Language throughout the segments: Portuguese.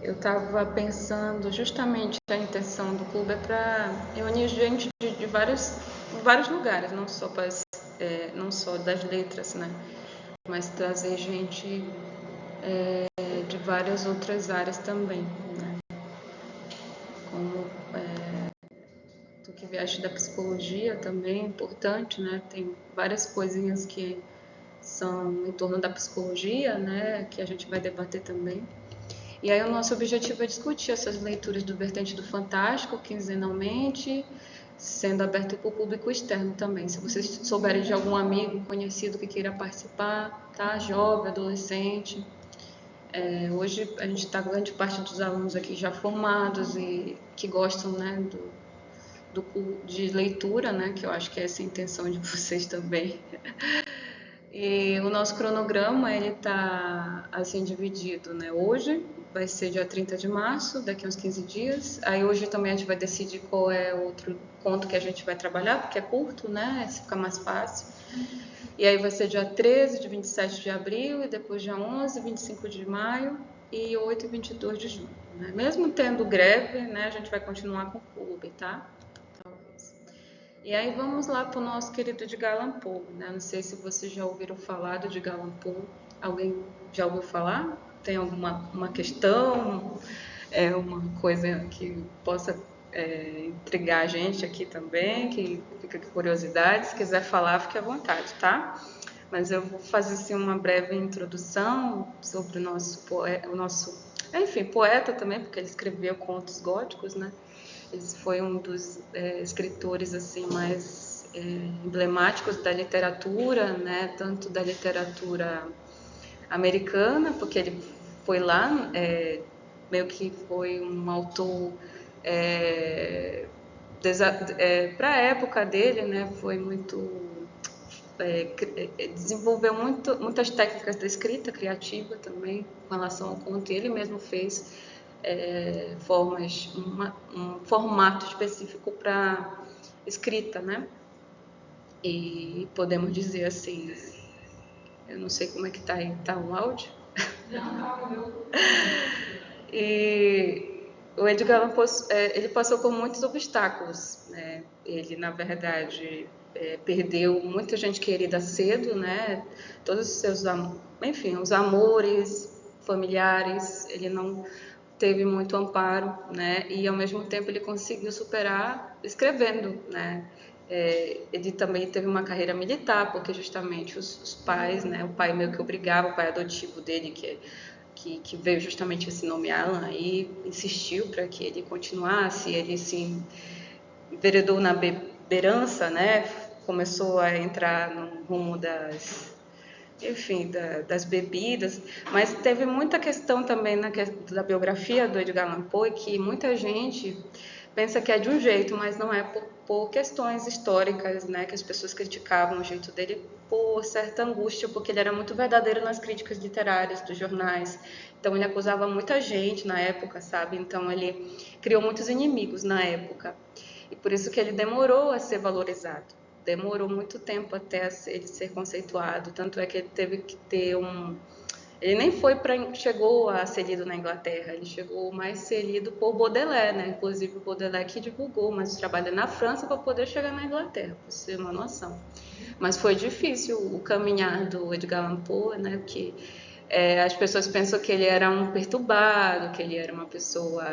eu estava pensando justamente a intenção do clube é para reunir gente de vários lugares, não só das letras, né? Mas trazer gente de várias outras áreas também, né? Como tu que vieste da psicologia também é importante, né? Tem várias coisinhas que são em torno da psicologia, né? Que a gente vai debater também. E aí o nosso objetivo é discutir essas leituras do Vertente do Fantástico quinzenalmente, sendo aberto para o público externo também. Se vocês souberem de algum amigo conhecido que queira participar, tá? Jovem, adolescente. Hoje a gente está grande parte dos alunos aqui já formados e que gostam, né, de leitura, né, que eu acho que é essa a intenção de vocês também. E o nosso cronograma, ele tá assim dividido, né? Hoje vai ser dia 30 de março, daqui a uns 15 dias. Aí hoje também a gente vai decidir qual é o outro conto que a gente vai trabalhar, porque é curto, né? Esse fica mais fácil. E aí vai ser dia 13 de 27 de abril, e depois dia 11, 25 de maio e 8 e 22 de junho, né? Mesmo tendo greve, né, a gente vai continuar com o clube, tá? E aí vamos lá para o nosso querido Edgar Allan Poe, né? Não sei se vocês já ouviram falar do Edgar Allan Poe. Alguém já ouviu falar? Tem alguma uma questão, uma coisa que possa intrigar a gente aqui também, que fica com curiosidade. Se quiser falar, fique à vontade, tá? Mas eu vou fazer assim, uma breve introdução sobre enfim, poeta também, porque ele escreveu contos góticos, né? Ele foi um dos escritores assim mais emblemáticos da literatura, né? Tanto da literatura americana, porque ele foi lá, meio que foi um autor para a época dele, né? Foi muito desenvolveu muitas técnicas da escrita criativa também com relação ao conto. Ele mesmo fez um formato específico para escrita, né? E podemos dizer assim, eu não sei como é que tá aí, tá o áudio? E o Edgar Allan Poe, ele passou por muitos obstáculos, né? Ele, na verdade, perdeu muita gente querida cedo, né? Todos os seus, enfim, os amores familiares, ele não teve muito amparo, né? E ao mesmo tempo ele conseguiu superar escrevendo, né? Ele também teve uma carreira militar, porque justamente os pais, né? O pai meio que obrigava, o pai adotivo dele, que veio justamente esse nome Alan, e insistiu para que ele continuasse. Ele se enveredou na beberança, né? Começou a entrar no rumo das bebidas, mas teve muita questão também da biografia do Edgar Allan Poe, que muita gente pensa que é de um jeito, mas não é por questões históricas, né, que as pessoas criticavam o jeito dele por certa angústia, porque ele era muito verdadeiro nas críticas literárias dos jornais. Então ele acusava muita gente na época, sabe? Então ele criou muitos inimigos na época. E por isso que ele demorou a ser valorizado. Demorou muito tempo até ele ser conceituado. Tanto é que ele teve que ter ele nem chegou a ser lido na Inglaterra, ele chegou mais a ser lido por Baudelaire, né? Inclusive o Baudelaire que divulgou, mas trabalha na França para poder chegar na Inglaterra, para você ter uma noção. Mas foi difícil o caminhar do Edgar Allan Poe, né? Porque as pessoas pensam que ele era um perturbado, que ele era uma pessoa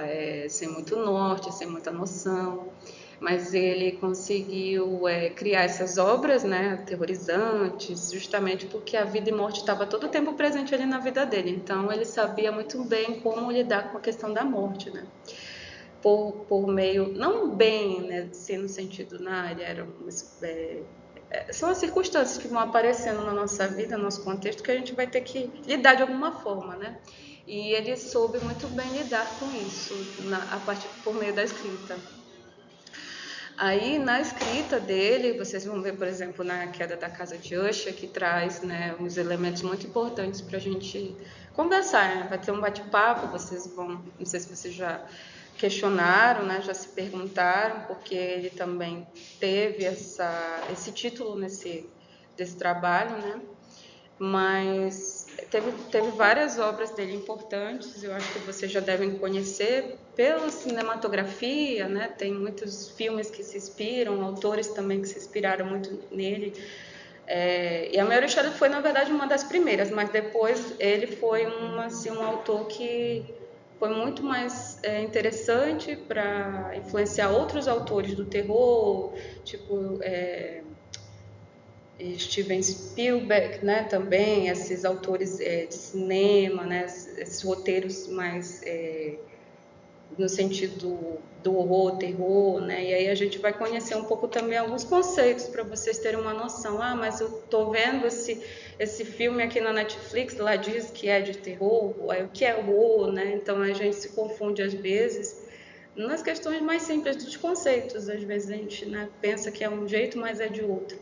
sem muito norte, sem muita noção, mas ele conseguiu criar essas obras, né, aterrorizantes, justamente porque a vida e morte estava todo o tempo presente ali na vida dele. Então ele sabia muito bem como lidar com a questão da morte, né? Por meio, não bem, né, assim, no sentido, ele era são as circunstâncias que vão aparecendo na nossa vida, no nosso contexto, que a gente vai ter que lidar de alguma forma, né? E ele soube muito bem lidar com isso, por meio da escrita. Aí, na escrita dele, vocês vão ver, por exemplo, na Queda da Casa de Usher, que traz, né, uns elementos muito importantes para a gente conversar, né? Vai ter um bate-papo, vocês vão, não sei se vocês já questionaram, né, já se perguntaram, porque ele também teve esse título desse trabalho, né? Mas teve várias obras dele importantes, eu acho que vocês já devem conhecer pela cinematografia, né? Tem muitos filmes que se inspiram, autores também que se inspiraram muito nele. E a Mary Shelley foi, na verdade, uma das primeiras, mas depois ele foi um autor que foi muito mais interessante para influenciar outros autores do terror, tipo Steven Spielberg, né, também, esses autores de cinema, né, esses roteiros mais no sentido do horror, terror, né? E aí a gente vai conhecer um pouco também alguns conceitos para vocês terem uma noção. Ah, mas eu tô vendo esse filme aqui na Netflix, lá diz que é de terror, o que é horror, né? Então a gente se confunde às vezes nas questões mais simples dos conceitos. Às vezes a gente, né, pensa que é um jeito, mas é de outro.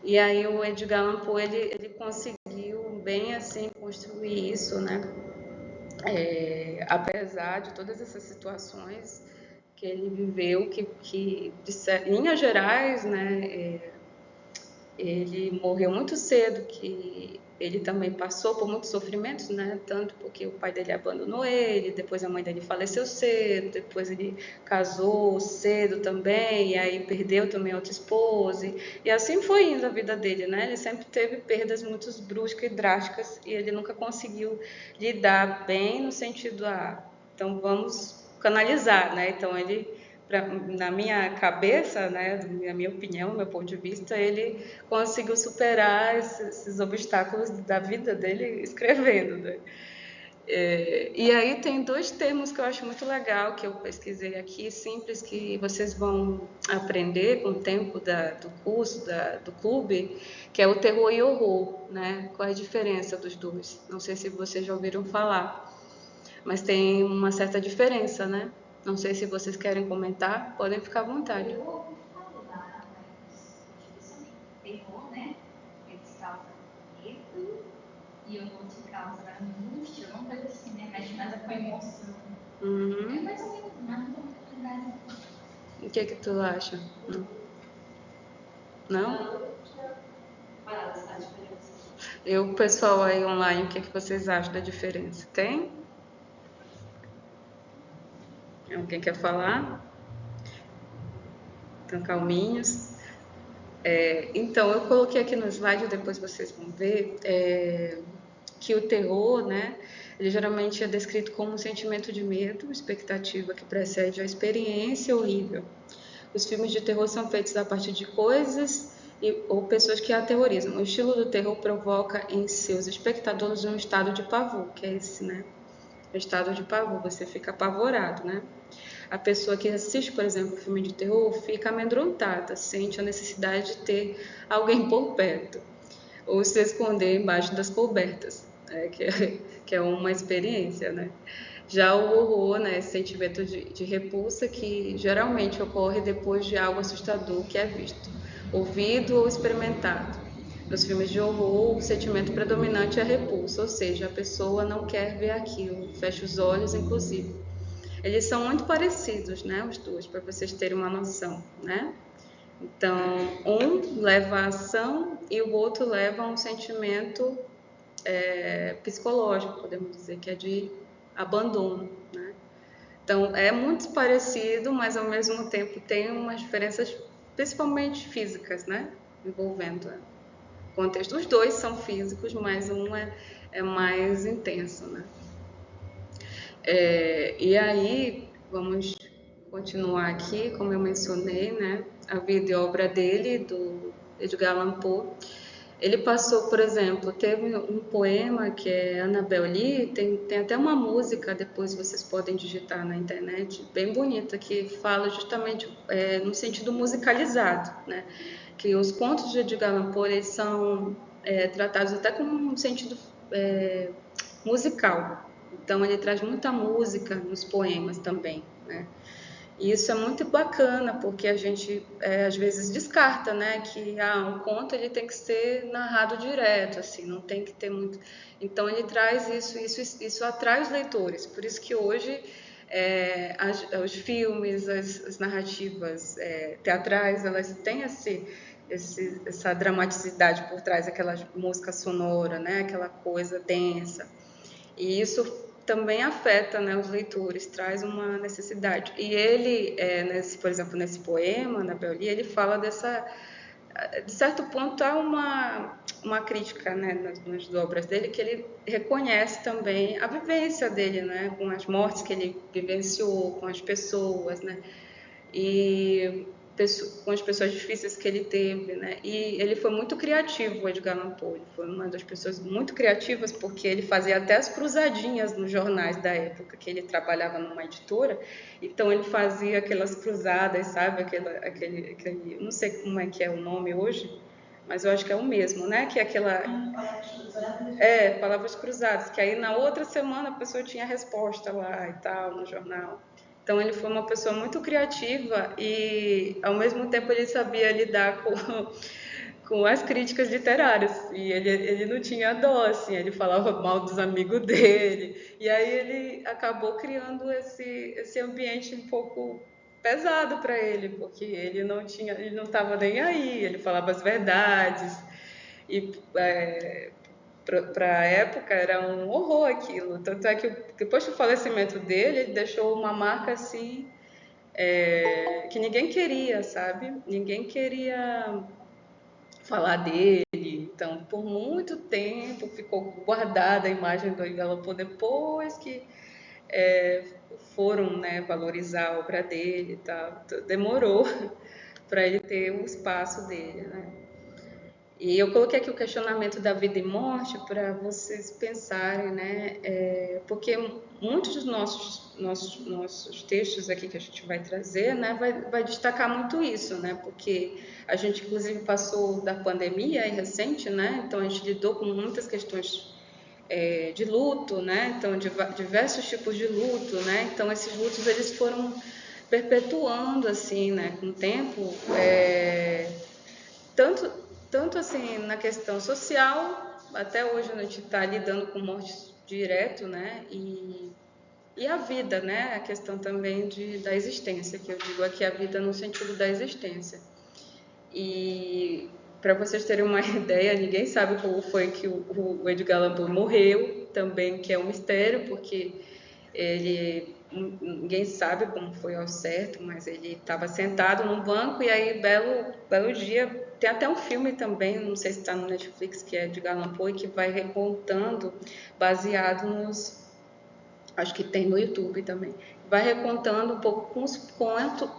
E aí o Edgar Allan Poe ele conseguiu bem assim construir isso, né? Apesar de todas essas situações que ele viveu, que em linhas gerais, né, ele morreu muito cedo, que ele também passou por muitos sofrimentos, né? Tanto porque o pai dele abandonou ele, depois a mãe dele faleceu cedo, depois ele casou cedo também, e aí perdeu também outra esposa, e assim foi indo a vida dele, né? Ele sempre teve perdas muito bruscas e drásticas, e ele nunca conseguiu lidar bem no sentido, então vamos canalizar, né? Então ele na minha cabeça, né, na minha opinião, meu ponto de vista, ele conseguiu superar esses obstáculos da vida dele escrevendo, né? E aí tem dois termos que eu acho muito legal, que eu pesquisei aqui, simples, que vocês vão aprender com o tempo do curso, do clube, que é o terror e horror, né? Qual é a diferença dos dois? Não sei se vocês já ouviram falar, mas tem uma certa diferença, né? Não sei se vocês querem comentar, podem ficar à vontade. Eu ouvi falar, mas dificilmente terror, né? Eles causam medo e horror te causa angústia, uma coisa assim, né? Mexe mais com a emoção. É mais ou menos nada, verdade. O que tu acha? Não? E o pessoal aí online, o que vocês acham da diferença? Tem? Alguém quer falar? Estão calminhos? Então, eu coloquei aqui no slide, depois vocês vão ver, que o terror, né, ele geralmente é descrito como um sentimento de medo, expectativa que precede a experiência horrível. Os filmes de terror são feitos a partir de coisas ou pessoas que aterrorizam. O estilo do terror provoca em seus espectadores um estado de pavor, que é esse, né? O estado de pavor, você fica apavorado, né? A pessoa que assiste, por exemplo, um filme de terror fica amedrontada, sente a necessidade de ter alguém por perto, ou se esconder embaixo das cobertas, que é uma experiência, né? Já o horror, né, esse sentimento de repulsa que geralmente ocorre depois de algo assustador que é visto, ouvido ou experimentado. Nos filmes de horror, o sentimento predominante é a repulsa, ou seja, a pessoa não quer ver aquilo, fecha os olhos, inclusive. Eles são muito parecidos, né, os dois, para vocês terem uma noção, né? Então, um leva a ação e o outro leva a um sentimento psicológico, podemos dizer, que é de abandono, né? Então, é muito parecido, mas ao mesmo tempo tem umas diferenças, principalmente físicas, né? Envolvendo o contexto. Os dois são físicos, mas um é mais intenso, né? E aí, vamos continuar aqui, como eu mencionei, né? A vida e obra dele, do Edgar Allan Poe. Ele passou, por exemplo, teve um poema que é Annabel Lee, tem até uma música, depois vocês podem digitar na internet, bem bonita, que fala justamente no sentido musicalizado, né? Que os contos de Edgar Allan Poe eles são tratados até com um sentido musical. Então ele traz muita música nos poemas também, né? E isso é muito bacana, porque a gente às vezes descarta, né, que um conto ele tem que ser narrado direto, assim, não tem que ter muito. Então ele traz isso atrai os leitores. Por isso que hoje os filmes, as narrativas teatrais, elas têm essa dramaticidade por trás daquela música sonora, né? Aquela coisa densa. E isso também afeta, né, os leitores, traz uma necessidade. E ele, por exemplo, nesse poema, na Bel-Lia, ele fala de certo ponto, há uma crítica, né, nas obras dele, que ele reconhece também a vivência dele, né, com as mortes que ele vivenciou, com as pessoas, né, e com as pessoas difíceis que ele teve, né? E ele foi muito criativo, o Edgar Allan Poe. Ele foi uma das pessoas muito criativas, porque ele fazia até as cruzadinhas nos jornais da época, que ele trabalhava numa editora. Então ele fazia aquelas cruzadas, sabe? Aquele, não sei como é que é o nome hoje, mas eu acho que é o mesmo, né? Que é aquela palavras cruzadas, que aí na outra semana a pessoa tinha a resposta lá e tal no jornal. Então ele foi uma pessoa muito criativa e ao mesmo tempo ele sabia lidar com as críticas literárias. E ele não tinha dó, assim, ele falava mal dos amigos dele. E aí ele acabou criando esse ambiente um pouco pesado para ele, porque ele não estava nem aí, ele falava as verdades. E para a época era um horror aquilo. Tanto é que depois do falecimento dele, ele deixou uma marca assim que ninguém queria, sabe? Ninguém queria falar dele. Então, por muito tempo ficou guardada a imagem do Edgar Allan Poe depois que foram, né, valorizar a obra dele e tal. Demorou para ele ter o espaço dele, né? E eu coloquei aqui o questionamento da vida e morte para vocês pensarem, né? Porque muitos dos nossos textos aqui que a gente vai trazer, né, vai destacar muito isso, né? Porque a gente, inclusive, passou da pandemia aí recente, né? Então a gente lidou com muitas questões de luto, né? Então diversos tipos de luto, né? Então esses lutos eles foram perpetuando assim, né? Com o tempo, tanto assim na questão social, até hoje a gente está lidando com morte direto, né? E a vida, né? A questão também da existência, que eu digo aqui a vida no sentido da existência. E para vocês terem uma ideia, ninguém sabe como foi que o Edgar Allan Poe morreu, também, que é um mistério, porque ninguém sabe como foi ao certo, mas ele estava sentado num banco e aí, belo dia, tem até um filme também, não sei se está no Netflix, que é de Edgar Allan Poe, que vai recontando, baseado acho que tem no YouTube também, vai recontando um pouco com os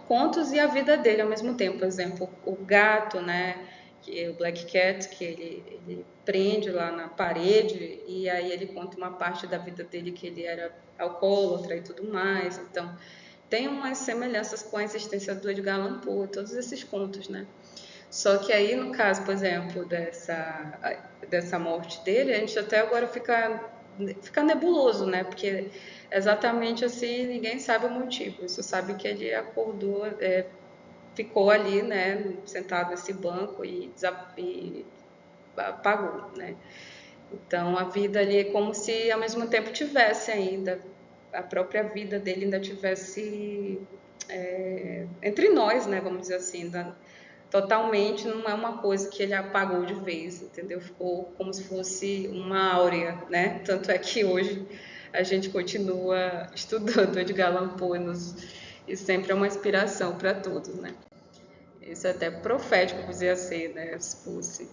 contos e a vida dele ao mesmo tempo. Por exemplo, o gato, né, que é o Black Cat, que ele prende lá na parede e aí ele conta uma parte da vida dele que ele era alcoólatra e tudo mais. Então, tem umas semelhanças com a existência do Edgar Allan Poe, todos esses contos, né? Só que aí, no caso, por exemplo, dessa morte dele, a gente até agora fica nebuloso, né? Porque exatamente assim ninguém sabe o motivo. Só sabe que ele acordou, ficou ali, né, sentado nesse banco e apagou, né? Então a vida ali é como se ao mesmo tempo tivesse ainda, a própria vida dele ainda tivesse entre nós, né? Vamos dizer assim, totalmente não é uma coisa que ele apagou de vez, entendeu? Ficou como se fosse uma áurea, né? Tanto é que hoje a gente continua estudando Edgar Allan Poe e sempre é uma inspiração para todos, né? Isso é até profético, podia ser, né? Se fosse.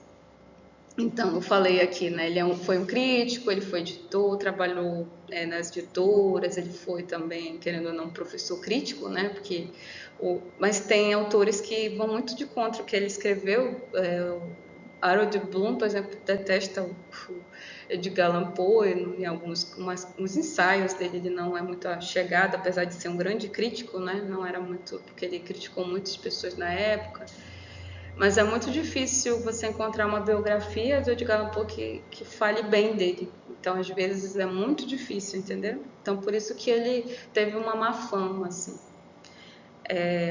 Então, eu falei aqui, né? Ele foi um crítico, ele foi editor, trabalhou nas editoras, ele foi também, querendo ou não, professor crítico, né? Mas tem autores que vão muito de contra o que ele escreveu. O Harold Bloom, por exemplo, detesta o Edgar Allan Poe, em uns ensaios dele ele não é muito chegado, apesar de ser um grande crítico, né? Não era muito, porque ele criticou muitas pessoas na época. Mas é muito difícil você encontrar uma biografia do Edgar Allan Poe que fale bem dele. Então, às vezes, é muito difícil, entendeu? Então, por isso que ele teve uma má fama, assim.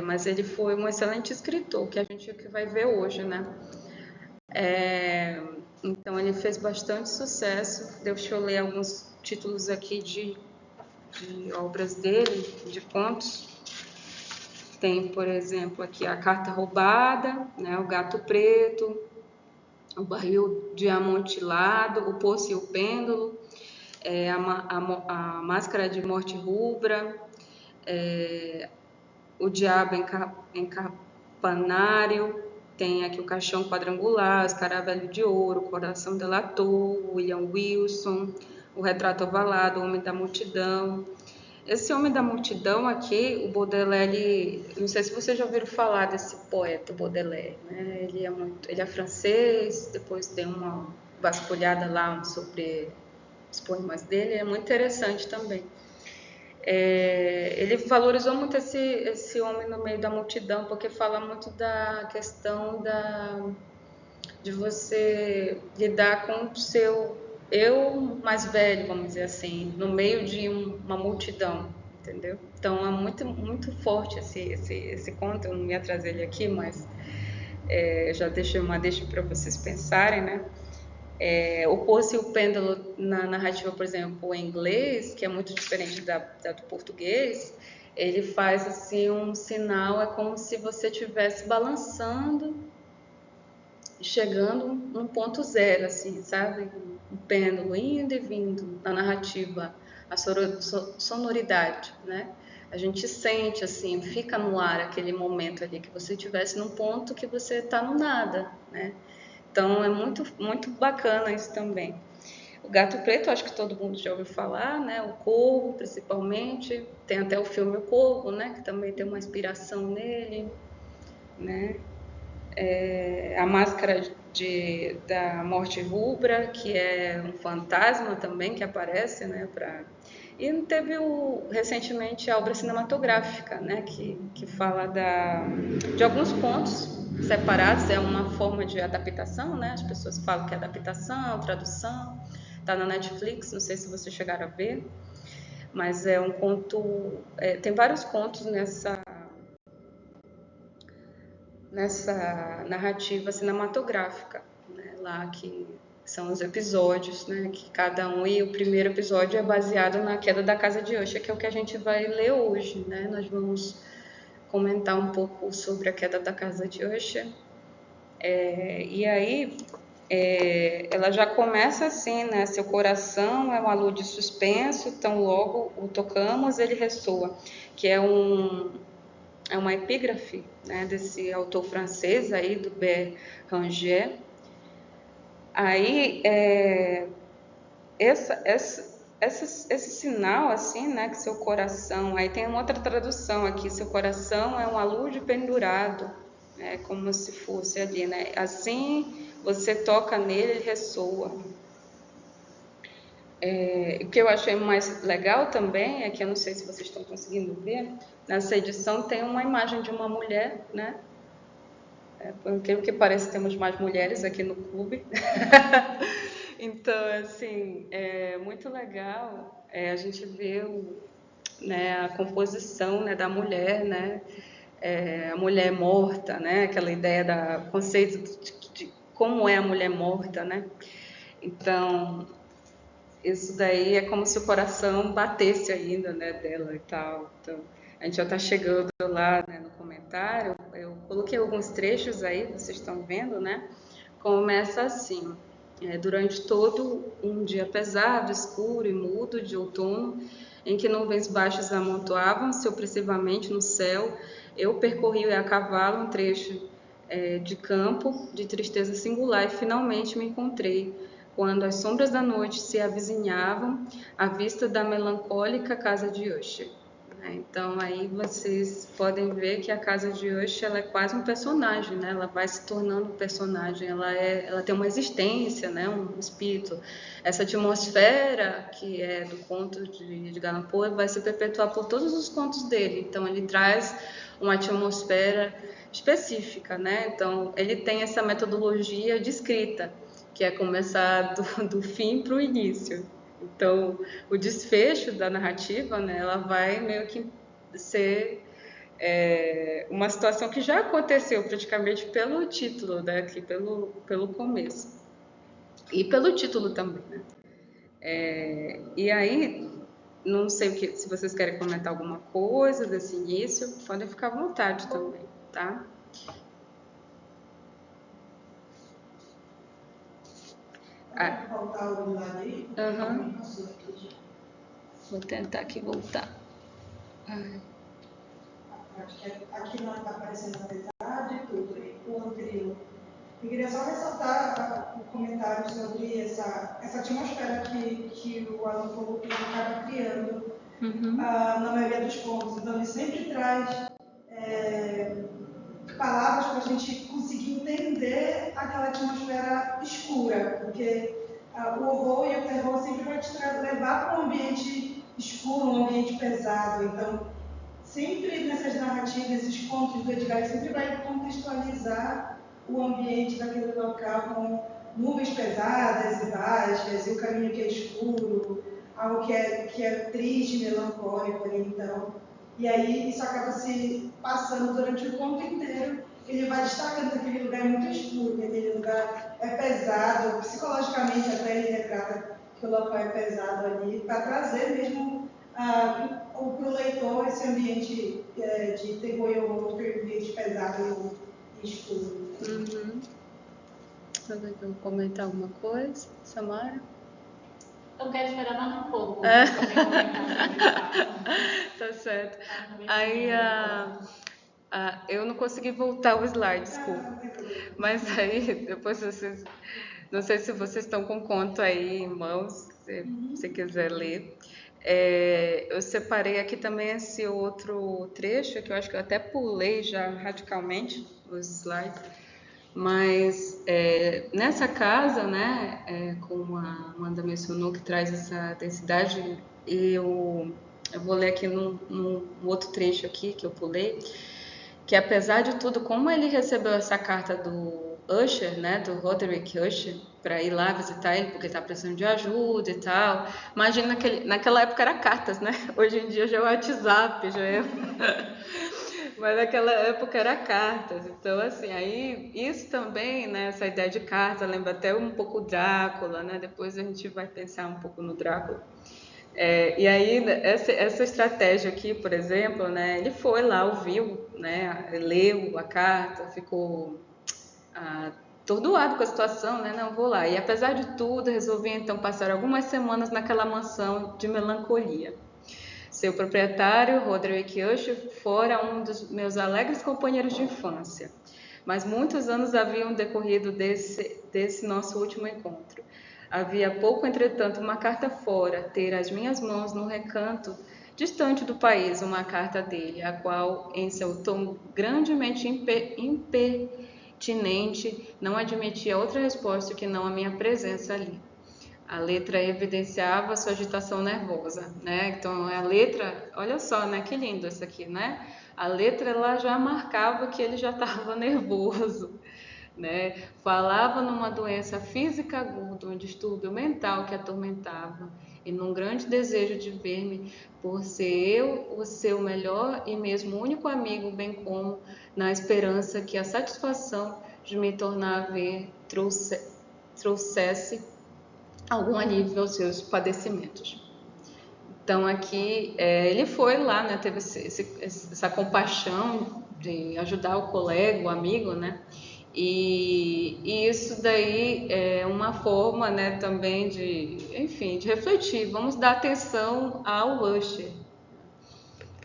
Mas ele foi um excelente escritor, que a gente vai ver hoje, né? Então, ele fez bastante sucesso. Deixa eu ler alguns títulos aqui de obras dele, de contos. Tem, por exemplo, aqui a carta roubada, né, o gato preto, o barril de amontilado, o poço e o pêndulo, a máscara de morte rubra, o diabo encampanário, tem aqui o caixão quadrangular, o escaravelho de ouro, o coração delator, William Wilson, o retrato ovalado, o homem da multidão. Esse homem da multidão aqui, o Baudelaire, não sei se vocês já ouviram falar desse poeta Baudelaire, né? Ele é francês, depois tem uma vasculhada lá sobre os poemas dele, é muito interessante também. Ele valorizou muito esse homem no meio da multidão, porque fala muito da questão de você lidar com o seu eu mais velho, vamos dizer assim, no meio de uma multidão, entendeu? Então é muito, muito forte esse conto. Eu não ia trazer ele aqui, mas já deixei uma deixa para vocês pensarem, né? O poço e o pêndulo na narrativa, por exemplo, em inglês, que é muito diferente da do português, ele faz assim um sinal, é como se você estivesse balançando, chegando num ponto zero, assim, sabe? Um pêndulo indo e vindo na narrativa, a sonoridade, né? A gente sente, assim, fica no ar aquele momento ali, que você estivesse num ponto que você está no nada, né? Então é muito, muito bacana isso também. O Gato Preto, acho que todo mundo já ouviu falar, né? O Corvo, principalmente. Tem até o filme O Corvo, né? Que também tem uma inspiração nele, né? A Máscara da Morte Rubra, que é um fantasma também que aparece, né? E teve recentemente a obra cinematográfica, né? Que fala de alguns pontos separados, é uma forma de adaptação, né? As pessoas falam que é adaptação, tradução. Está na Netflix, não sei se vocês chegaram a ver, mas é um conto. Tem vários contos nessa narrativa cinematográfica, né? Lá que são os episódios, né? Que cada um, e o primeiro episódio é baseado na queda da casa de Usher, que é o que a gente vai ler hoje, né? Nós vamos comentar um pouco sobre a queda da casa de Usher. E aí ela já começa assim, né? Seu coração é uma luz de suspenso, tão logo o tocamos, ele ressoa, que é uma epígrafe, né, desse autor francês aí, do Béranger. Aí, esse sinal, assim, né, que seu coração... Aí tem uma outra tradução aqui, seu coração é um alude pendurado, né, como se fosse ali, né? Assim, você toca nele, ele ressoa. O que eu achei mais legal também é que, eu não sei se vocês estão conseguindo ver, nessa edição tem uma imagem de uma mulher, né? Por incrível que pareça, temos mais mulheres aqui no clube. Então, assim, é muito legal a gente ver né, a composição, né, da mulher, né? A mulher morta, né? Aquela ideia da conceito de como é a mulher morta, né? Então, isso daí é como se o coração batesse ainda, né, dela e tal. Então, a gente já está chegando lá, né, no comentário. Eu coloquei alguns trechos aí, vocês estão vendo, né? Começa assim: durante todo um dia pesado, escuro e mudo de outono, em que nuvens baixas amontoavam-se opressivamente no céu, eu percorri a cavalo um trecho de campo de tristeza singular e finalmente me encontrei, quando as sombras da noite se avizinhavam, à vista da melancólica casa de Usher. Então aí vocês podem ver que a casa de Usher, ela é quase um personagem, né? Ela vai se tornando um personagem, ela tem uma existência, né? Um espírito. Essa atmosfera que é do conto de Edgar Allan Poe vai se perpetuar por todos os contos dele. Então ele traz uma atmosfera específica, né? Então ele tem essa metodologia de escrita, que é começar do fim para o início. Então, o desfecho da narrativa, né, ela vai meio que ser uma situação que já aconteceu praticamente pelo título, né, aqui pelo começo. E pelo título também, né? E aí, não sei se vocês querem comentar alguma coisa desse início, podem ficar à vontade também, tá? Voltar o slide aí? Aham. Vou tentar aqui voltar. Acho que aqui não está aparecendo na metade, tudo aí, o anterior. Eu queria só ressaltar o comentário sobre essa atmosfera que o Alan falou que ele acaba criando na maioria dos pontos. Então, ele sempre traz palavras para a gente conseguir entender aquela atmosfera escura, porque o horror e o terror sempre vai te levar para um ambiente escuro, um ambiente pesado. Então, sempre nessas narrativas, esses contos do Edgar, ele sempre vai contextualizar o ambiente daquele local com nuvens pesadas e baixas, e o caminho que é escuro, algo que é triste, melancólico ali, então. E aí isso acaba se passando durante o conto inteiro. Ele vai destacando que aquele lugar é muito escuro, que aquele lugar é pesado, psicologicamente até ele retrata que o local é pesado ali, para trazer mesmo para o leitor esse ambiente de terror e horror, um ambiente pesado e escuro. Alguém quer comentar alguma coisa? Samara? Eu quero esperar mais um pouco. Tá certo. Aí eu não consegui voltar o slide, desculpa. Mas aí depois vocês. Não sei se vocês estão com conto aí em mãos, se quiser ler. Eu separei aqui também esse outro trecho, que eu acho que eu até pulei já radicalmente os slides. Mas nessa casa, né, como a Amanda mencionou, que traz essa densidade, eu vou ler aqui num outro trecho aqui que eu pulei, que apesar de tudo, como ele recebeu essa carta do Usher, né, do Roderick Usher, para ir lá visitar ele, porque ele tá precisando de ajuda e tal. Imagina naquela época era cartas, né? Hoje em dia já é o WhatsApp, já é... Mas naquela época era cartas. Então, assim, aí isso também, né, essa ideia de carta, lembra até um pouco Drácula, né? Depois a gente vai pensar um pouco no Drácula. E aí, essa estratégia aqui, por exemplo, né, ele foi lá, ouviu, né, leu a carta, ficou atordoado com a situação, né, não vou lá. E apesar de tudo, resolvi então passar algumas semanas naquela mansão de melancolia. Seu proprietário, Roderick Usher, fora um dos meus alegres companheiros de infância. Mas muitos anos haviam decorrido desse nosso último encontro. Havia pouco, entretanto, uma carta fora, ter às minhas mãos num recanto distante do país uma carta dele, a qual, em seu tom grandemente impertinente, não admitia outra resposta que não a minha presença ali. A letra evidenciava sua agitação nervosa, né? Então a letra, olha só, né? Que lindo isso aqui, né? A letra ela já marcava que ele já estava nervoso, né? Falava numa doença física aguda, um distúrbio mental que atormentava, e num grande desejo de ver-me, por ser eu o seu melhor e mesmo único amigo, bem como na esperança que a satisfação de me tornar a ver trouxesse algum alívio aos seus padecimentos. Então aqui ele foi lá, né, teve essa compaixão de ajudar o colega, o amigo, né, e isso daí é uma forma, né, também enfim, de refletir. Vamos dar atenção ao Usher.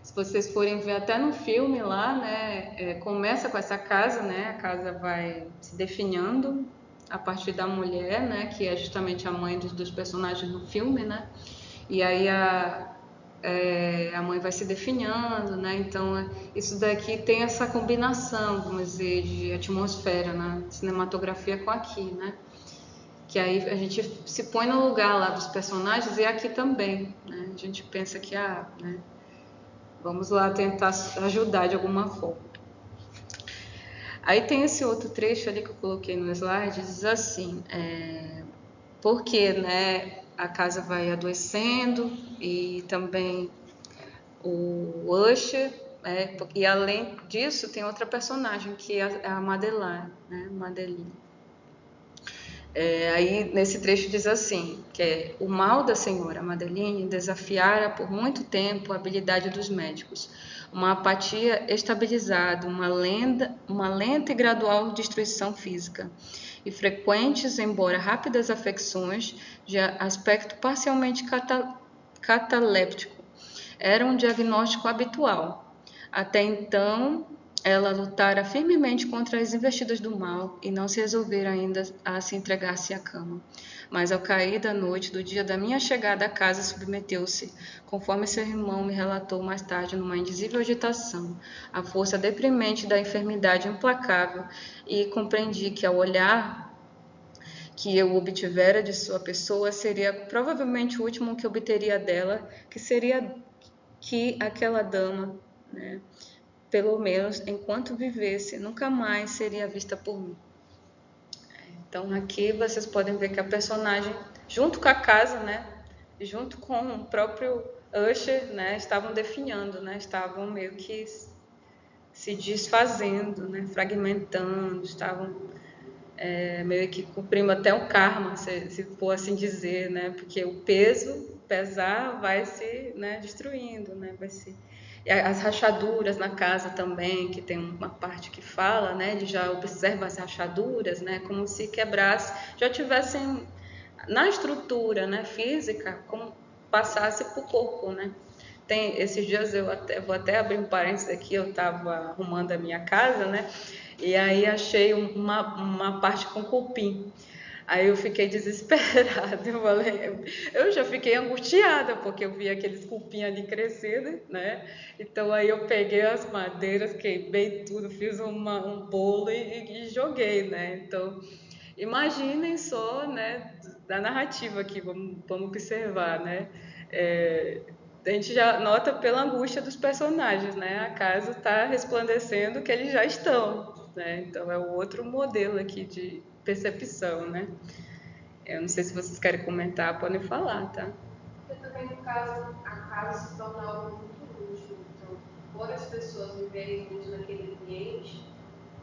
Se vocês forem ver até no filme lá, né, começa com essa casa, né, a casa vai se definhando a partir da mulher, né, que é justamente a mãe dos personagens no filme, né, e aí a mãe vai se definhando, né, então isso daqui tem essa combinação, vamos dizer, de atmosfera na cinematografia com aqui, né, que aí a gente se põe no lugar lá dos personagens e aqui também, né, a gente pensa que, né, vamos lá tentar ajudar de alguma forma. Aí tem esse outro trecho ali que eu coloquei no slide, diz assim, porque, né, a casa vai adoecendo e também o Usher, e além disso tem outra personagem que é a Madeleine, né, Madeline. Aí nesse trecho diz assim, que o mal da senhora Madeline desafiara por muito tempo a habilidade dos médicos. Uma apatia estabilizada, uma lenta e gradual destruição física, e frequentes, embora rápidas afecções, de aspecto parcialmente cataléptico, era um diagnóstico habitual. Até então, ela lutara firmemente contra as investidas do mal e não se resolvera ainda a se entregar-se à cama. Mas ao cair da noite do dia da minha chegada à casa, submeteu-se, conforme seu irmão me relatou mais tarde, numa indizível agitação, à força deprimente da enfermidade implacável, e compreendi que, ao olhar que eu obtivera de sua pessoa, seria provavelmente o último que obteria dela, que seria que aquela dama, né, pelo menos enquanto vivesse, nunca mais seria vista por mim. Então aqui vocês podem ver que a personagem, junto com a casa, né, junto com o próprio Usher, né, estavam definhando, né, estavam meio que se desfazendo, né, fragmentando, estavam meio que cumprindo até o karma, se for assim dizer, né, porque o pesar vai se, né, destruindo, né, vai se... E as rachaduras na casa também, que tem uma parte que fala, né, de já observa as rachaduras, né, como se quebrasse, já tivessem na estrutura, né, física, como passasse para o corpo, né. Esses dias vou até abrir um parênteses aqui, eu estava arrumando a minha casa, né, e aí achei uma parte com cupim. Aí eu fiquei desesperada, eu já fiquei angustiada, porque eu vi aqueles cupim ali crescendo, né? Então aí eu peguei as madeiras, queimei tudo, fiz um bolo e joguei, né? Então, imaginem só, né, da narrativa aqui, vamos observar, né? A gente já nota pela angústia dos personagens, né? A casa está resplandecendo que eles já estão, né? Então é o outro modelo aqui de percepção, né? Eu não sei se vocês querem comentar, podem falar, tá? Porque também, no caso, a casa se torna algo muito útil. Então, por as pessoas viverem muito naquele ambiente,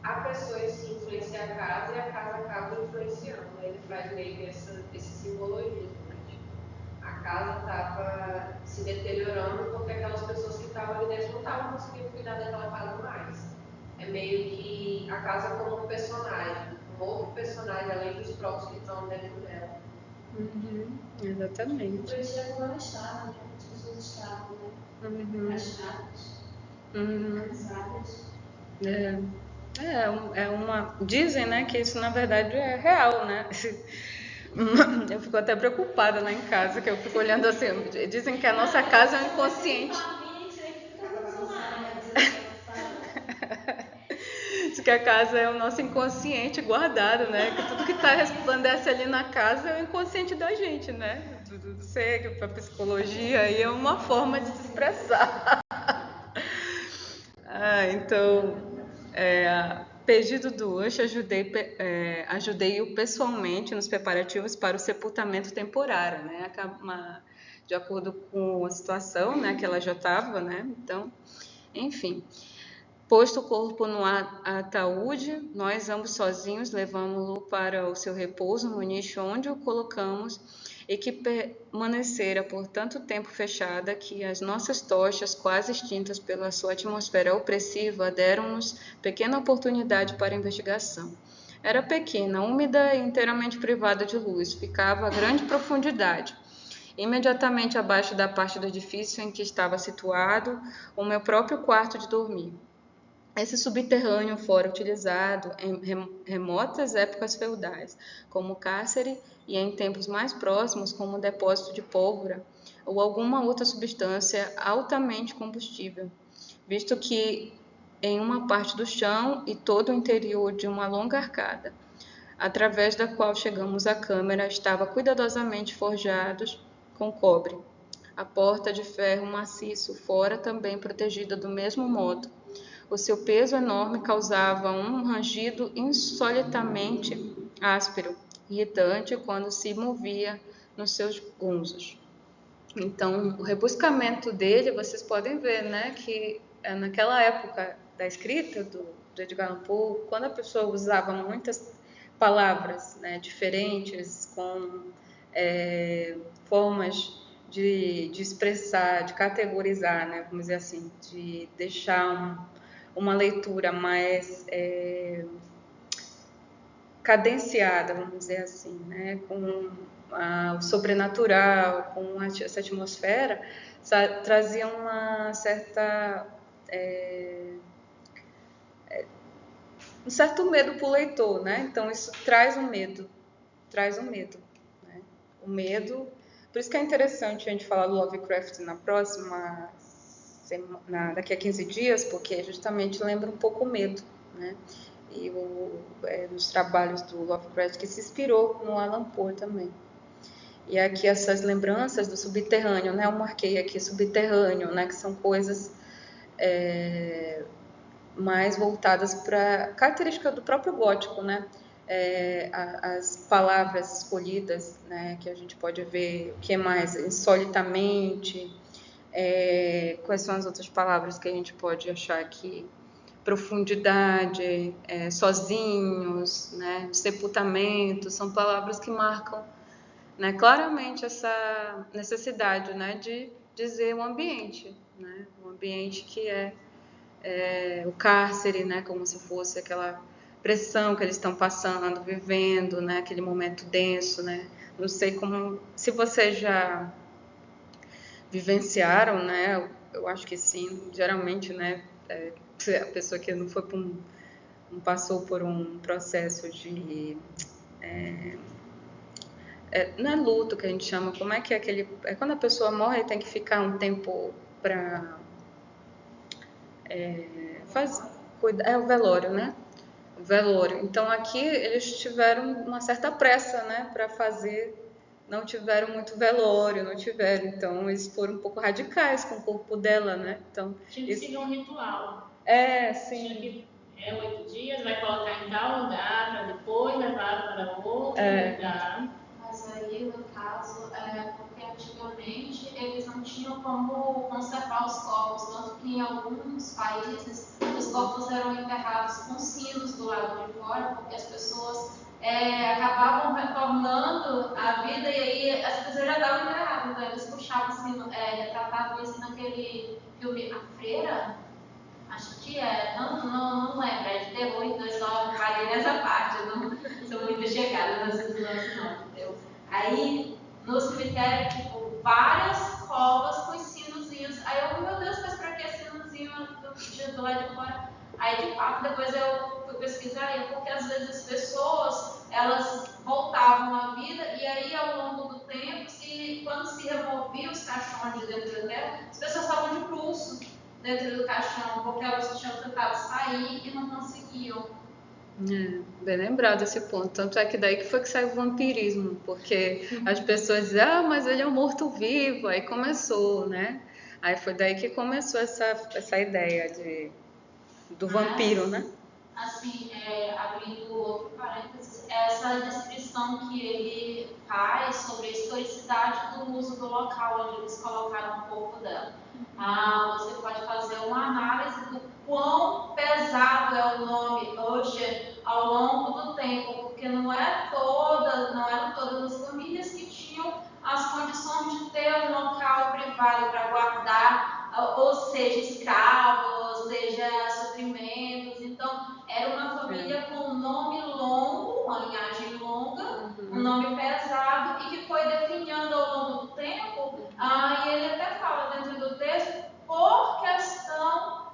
a pessoa em si influencia a casa e a casa acaba influenciando. Ele faz meio que esse simbologismo. Né? Tipo, a casa estava se deteriorando porque aquelas pessoas que estavam ali dentro não estavam conseguindo cuidar daquela casa mais. É meio que a casa como um personagem, um outro personagem além dos próprios que estão dentro dela. Exatamente. Influencia como ela estava, né? As pessoas estavam, né? Achadas, cansadas. Dizem, né, que isso na verdade é real, né? Eu fico até preocupada lá em casa, que eu fico olhando assim. Dizem que a nossa casa é um inconsciente. Diz que a casa é o nosso inconsciente guardado, né? Que tudo que resplandece ali na casa é o inconsciente da gente, né? Do ser, para psicologia, aí é uma forma de se expressar. Então, pedido do Usher, ajudei-o pessoalmente nos preparativos para o sepultamento temporário, né? De acordo com a situação, né, que ela já estava, né? Então, enfim. Posto o corpo no ataúde, nós ambos sozinhos levamos-lo para o seu repouso no nicho onde o colocamos, e que permanecera por tanto tempo fechada que as nossas tochas, quase extintas pela sua atmosfera opressiva, deram-nos pequena oportunidade para a investigação. Era pequena, úmida e inteiramente privada de luz, ficava a grande profundidade, imediatamente abaixo da parte do edifício em que estava situado o meu próprio quarto de dormir. Esse subterrâneo fora utilizado em remotas épocas feudais, como cárcere, e em tempos mais próximos como depósito de pólvora ou alguma outra substância altamente combustível, visto que em uma parte do chão e todo o interior de uma longa arcada, através da qual chegamos à câmara, estava cuidadosamente forjados com cobre. A porta de ferro maciço fora também protegida do mesmo modo. O seu peso enorme causava um rangido insolitamente áspero, irritante quando se movia nos seus gunzos. Então, o rebuscamento dele, vocês podem ver, né, que naquela época da escrita do Edgar Allan Poe, quando a pessoa usava muitas palavras, né, diferentes, com formas de expressar, de categorizar, né, vamos dizer assim, de deixar uma leitura mais cadenciada, vamos dizer assim, né, com o sobrenatural, com essa atmosfera, trazia uma certa um certo medo para o leitor, né? Então isso traz um medo, né? O medo, por isso que é interessante a gente falar do Lovecraft na próxima daqui a 15 dias, porque justamente lembra um pouco o medo, né? E nos trabalhos do Lovecraft, que se inspirou no Alan Poe também. E aqui essas lembranças do subterrâneo, né? Eu marquei aqui subterrâneo, né? Que são coisas mais voltadas para característica do próprio gótico, né? As palavras escolhidas, né? Que a gente pode ver, o que mais? Insolitamente, quais são as outras palavras que a gente pode achar aqui? Profundidade, sozinhos, né? Sepultamento, são palavras que marcam, né, claramente essa necessidade, né, de dizer o ambiente, né? O ambiente que o cárcere, né, como se fosse aquela pressão que eles estão passando, vivendo, né, aquele momento denso, né? Não sei se vocês já vivenciaram, né? Eu acho que sim, geralmente, né? A pessoa que não foi não passou por um processo de não é luto que a gente chama, como é que é aquele. É quando a pessoa morre e tem que ficar um tempo para cuidar. É o velório, né? O velório. Então aqui eles tiveram uma certa pressa, né, para fazer. Não tiveram muito velório, não tiveram. Então eles foram um pouco radicais com o corpo dela, né? Então, tinha que seguir um ritual. Sim. Tinha que 8 dias, vai colocar em tal lugar, para depois levar para outro lugar. Mas aí, no caso, porque antigamente eles não tinham como conservar os corpos, tanto que em alguns países os corpos eram enterrados com sinos do lado de fora, porque as pessoas acabavam retornando à vida e aí as pessoas já estavam enterradas, então eles puxavam o sino, retratavam isso naquele filme A Freira. Acho que não lembro, é de terror, então eu só parei nessa parte, eu não sou muito chegada nessas lances não, entendeu? Aí, no cemitério, tipo, várias covas com sinozinhos, aí eu, meu Deus, mas pra que sinozinho do lado de fora? Aí, de fato, depois eu fui pesquisar, porque às vezes as pessoas, elas voltavam à vida, e aí, ao longo do tempo, quando se removiam os caixões de dentro da terra, as pessoas estavam de pulso dentro do caixão, porque elas tinham tentado sair e não conseguiam. Bem lembrado esse ponto. Tanto é que daí que foi que saiu o vampirismo, porque as pessoas dizem, mas ele é um morto-vivo, aí começou, né? Aí foi daí que começou essa ideia do vampiro, né? Assim, abrindo outro parênteses, essa descrição que ele faz sobre a historicidade do uso do local onde eles colocaram o corpo dela. Você pode fazer uma análise do quão pesado é o nome hoje ao longo do tempo, porque não eram todas as famílias que tinham as condições de ter um local privado para guardar, ou seja, escravos, seja suprimentos. Então, era uma família com um nome longo, uma linhagem longa, um nome pesado e que foi definhando ao longo do tempo. E ele até fala dentro do texto, por questão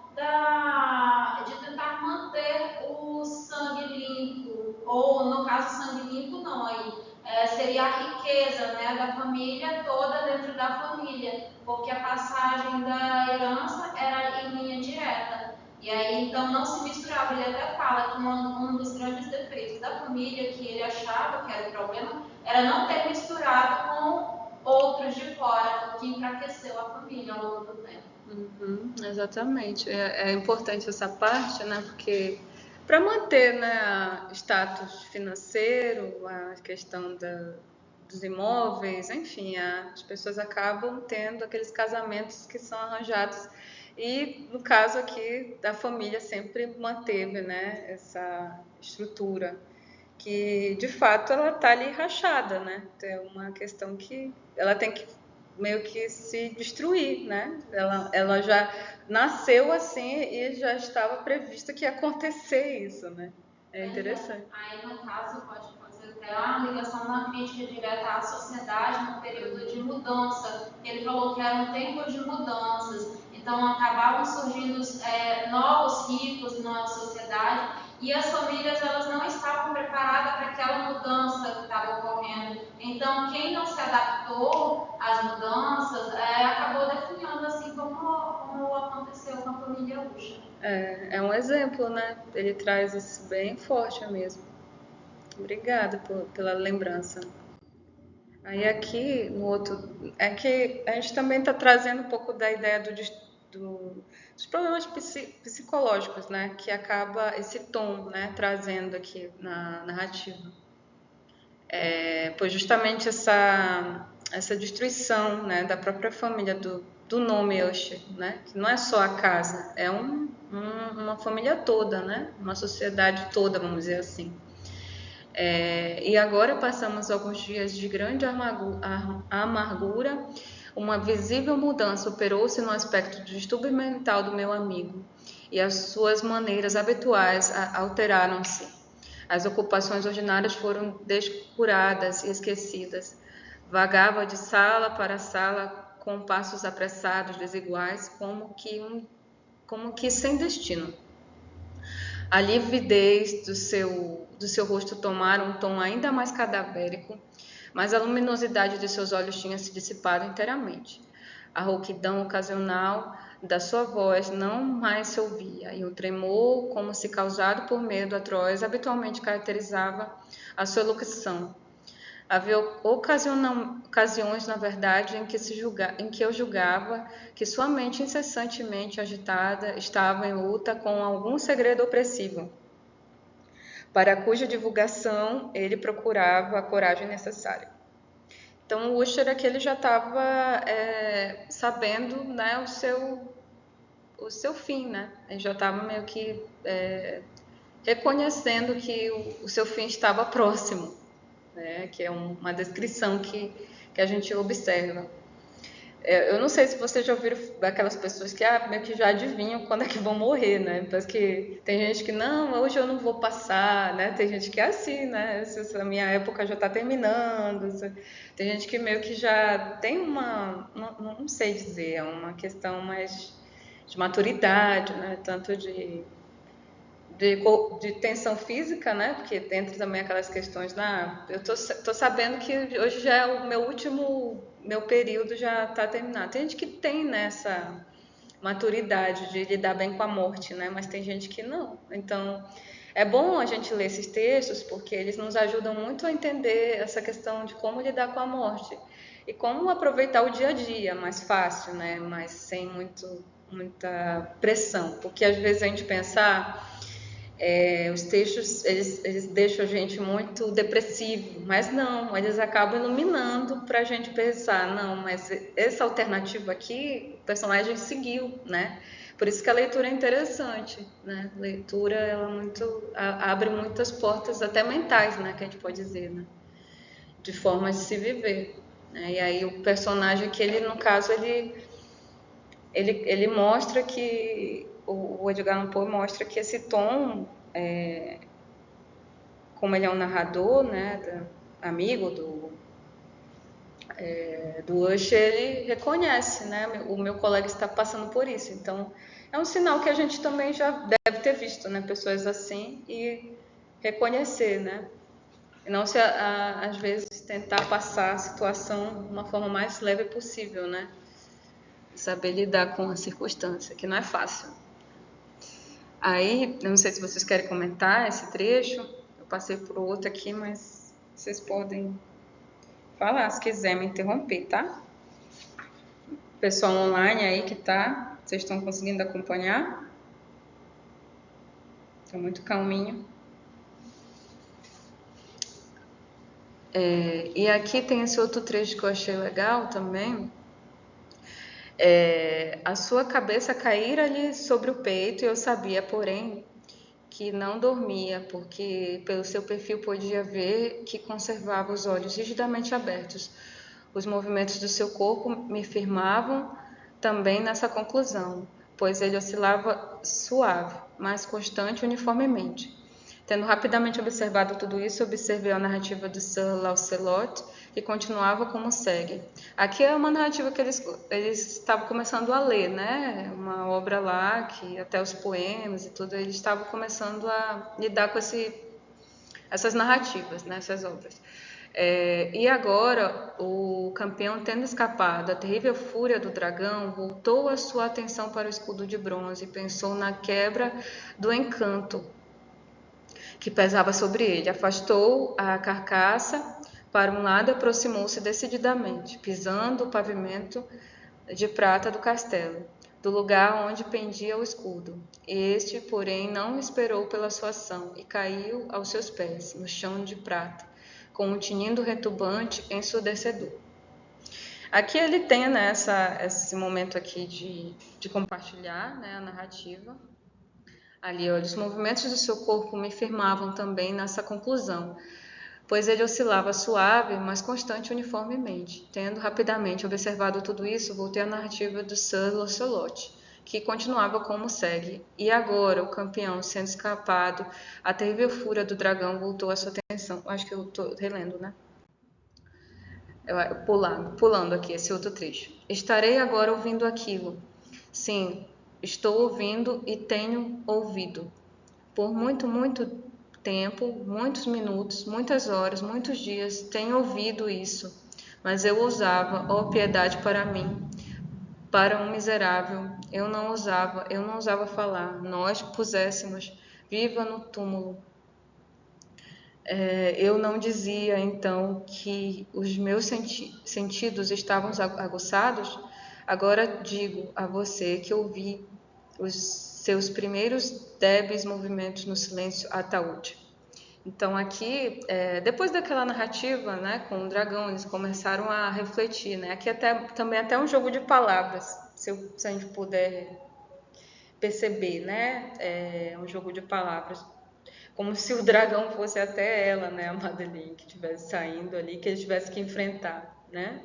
de tentar manter o sangue limpo, ou no caso sangue limpo não, seria a riqueza, né, da família toda dentro da família, porque a passagem da herança era em linha direta. E aí, então, não se misturava. Ele até fala que um dos grandes defeitos da família, que ele achava que era o problema, era não ter misturado com outros de fora, que enfraqueceu a família ao longo do tempo. Exatamente. É importante essa parte, né? Porque para manter, né, status financeiro, a questão dos imóveis, enfim, as pessoas acabam tendo aqueles casamentos que são arranjados. E no caso aqui da família sempre manteve, né, essa estrutura. que de fato ela está ali rachada, né? É uma questão que ela tem que meio que se destruir, né? Ela já nasceu assim e já estava previsto que ia acontecer isso, né? É interessante. Aí, no caso, pode fazer até uma ligação na crítica direta à sociedade no período de mudança. Ele falou que era um tempo de mudanças, então acabavam surgindo novos ricos na sociedade e as famílias elas não estavam preparadas para aquela mudança que estava ocorrendo. Então, quem não se adaptou às mudanças acabou definhando, assim como aconteceu com a família Usha. É um exemplo, né? Ele traz isso bem forte mesmo. Obrigada pela lembrança. Aí aqui no outro, é que a gente também está trazendo um pouco da ideia dos problemas psicológicos, né? Que acaba esse tom, né? Trazendo aqui na narrativa. Pois justamente essa destruição, né? Da própria família do nome Usher, né? Que não é só a casa, é uma família toda, né? Uma sociedade toda, vamos dizer assim. E agora passamos alguns dias de grande amargura. Uma visível mudança operou-se no aspecto do distúrbio mental do meu amigo, e as suas maneiras habituais alteraram-se. As ocupações ordinárias foram descuradas e esquecidas. Vagava de sala para sala com passos apressados, desiguais, como que sem destino. A lividez do seu rosto tomara um tom ainda mais cadavérico, mas a luminosidade de seus olhos tinha se dissipado inteiramente. A rouquidão ocasional da sua voz não mais se ouvia, e um tremor, como se causado por medo atroz, habitualmente caracterizava a sua locução. Havia ocasiões, na verdade, em que eu julgava que sua mente incessantemente agitada estava em luta com algum segredo opressivo, para cuja divulgação ele procurava a coragem necessária. Então, o Usher aqui ele já estava sabendo, né, o seu fim, né? Ele já estava meio que reconhecendo que o seu fim estava próximo, né? Que é uma descrição que a gente observa. Eu não sei se vocês já ouviram daquelas pessoas que meio que já adivinham quando é que vão morrer, né? Porque tem gente que, não, hoje eu não vou passar, né? Tem gente que é assim, né? A minha época já está terminando. Tem gente que meio que já tem não sei dizer, é uma questão mais de maturidade, né? Tanto de tensão física, né? Porque dentro também aquelas questões, eu tô sabendo que hoje já é o meu período já está terminado. Tem gente que tem nessa maturidade de lidar bem com a morte, né? Mas tem gente que não. Então, é bom a gente ler esses textos porque eles nos ajudam muito a entender essa questão de como lidar com a morte e como aproveitar o dia a dia mais fácil, né? Mas sem muita pressão, porque às vezes a gente pensa os textos eles deixam a gente muito depressivo, mas não, eles acabam iluminando para a gente pensar, não, mas essa alternativa aqui o personagem seguiu, né? Por isso que a leitura é interessante, né? A leitura ela abre muitas portas até mentais, né? Que a gente pode dizer, né? De formas de se viver, né? E aí o personagem que ele no caso ele mostra que o Edgar Allan Poe mostra que esse tom, como ele é um narrador, né, amigo do Usher, ele reconhece, né, o meu colega está passando por isso. Então, é um sinal que a gente também já deve ter visto, né, pessoas assim e reconhecer, né, e não se às vezes tentar passar a situação de uma forma mais leve possível, né, saber lidar com a circunstância, que não é fácil. Aí, eu não sei se vocês querem comentar esse trecho, eu passei por outro aqui, mas vocês podem falar, se quiser me interromper, tá? Pessoal online aí que tá, vocês estão conseguindo acompanhar? Tá muito calminho. E aqui tem esse outro trecho que eu achei legal também. A sua cabeça caíra-lhe sobre o peito, e eu sabia, porém, que não dormia, porque pelo seu perfil podia ver que conservava os olhos rigidamente abertos. Os movimentos do seu corpo me firmavam também nessa conclusão, pois ele oscilava suave, mas constante uniformemente. Tendo rapidamente observado tudo isso, observei a narrativa do Sir Lancelot, que continuava como segue. Aqui é uma narrativa que eles estavam começando a ler, né? Uma obra lá, que até os poemas e tudo, eles estavam começando a lidar com essas narrativas, né? Essas obras. E agora, o campeão, tendo escapado da terrível fúria do dragão, voltou a sua atenção para o escudo de bronze e pensou na quebra do encanto que pesava sobre ele. Afastou a carcaça para um lado e aproximou-se decididamente, pisando o pavimento de prata do castelo, do lugar onde pendia o escudo. Este, porém, não esperou pela sua ação e caiu aos seus pés, no chão de prata, com um tinindo retumbante ensurdecedor. Aqui ele tem, né, esse momento aqui de compartilhar, né, a narrativa. Ali, olha, os movimentos do seu corpo me firmavam também nessa conclusão, pois ele oscilava suave, mas constante uniformemente. Tendo rapidamente observado tudo isso, voltei à narrativa do Sir Lancelot, que continuava como segue. E agora, o campeão, sendo escapado, a terrível fúria do dragão voltou a sua atenção. Acho que eu estou relendo, né? Pulando aqui esse outro trecho. Estarei agora ouvindo aquilo. Sim, estou ouvindo e tenho ouvido. Por muito tempo, muitos minutos, muitas horas, muitos dias, tenho ouvido isso. Mas eu ousava, ó piedade para mim, para um miserável, eu não ousava falar. Nós puséssemos viva no túmulo. Eu não dizia, então, que os meus sentidos estavam aguçados? Agora digo a você que ouvi os seus primeiros débeis movimentos no silêncio ataúde. Então, aqui, depois daquela narrativa, né, com o dragão, eles começaram a refletir, né? Aqui também até um jogo de palavras, se a gente puder perceber, né? Um jogo de palavras. Como se o dragão fosse até ela, né, a Madeleine, que estivesse saindo ali, que ele tivesse que enfrentar, né?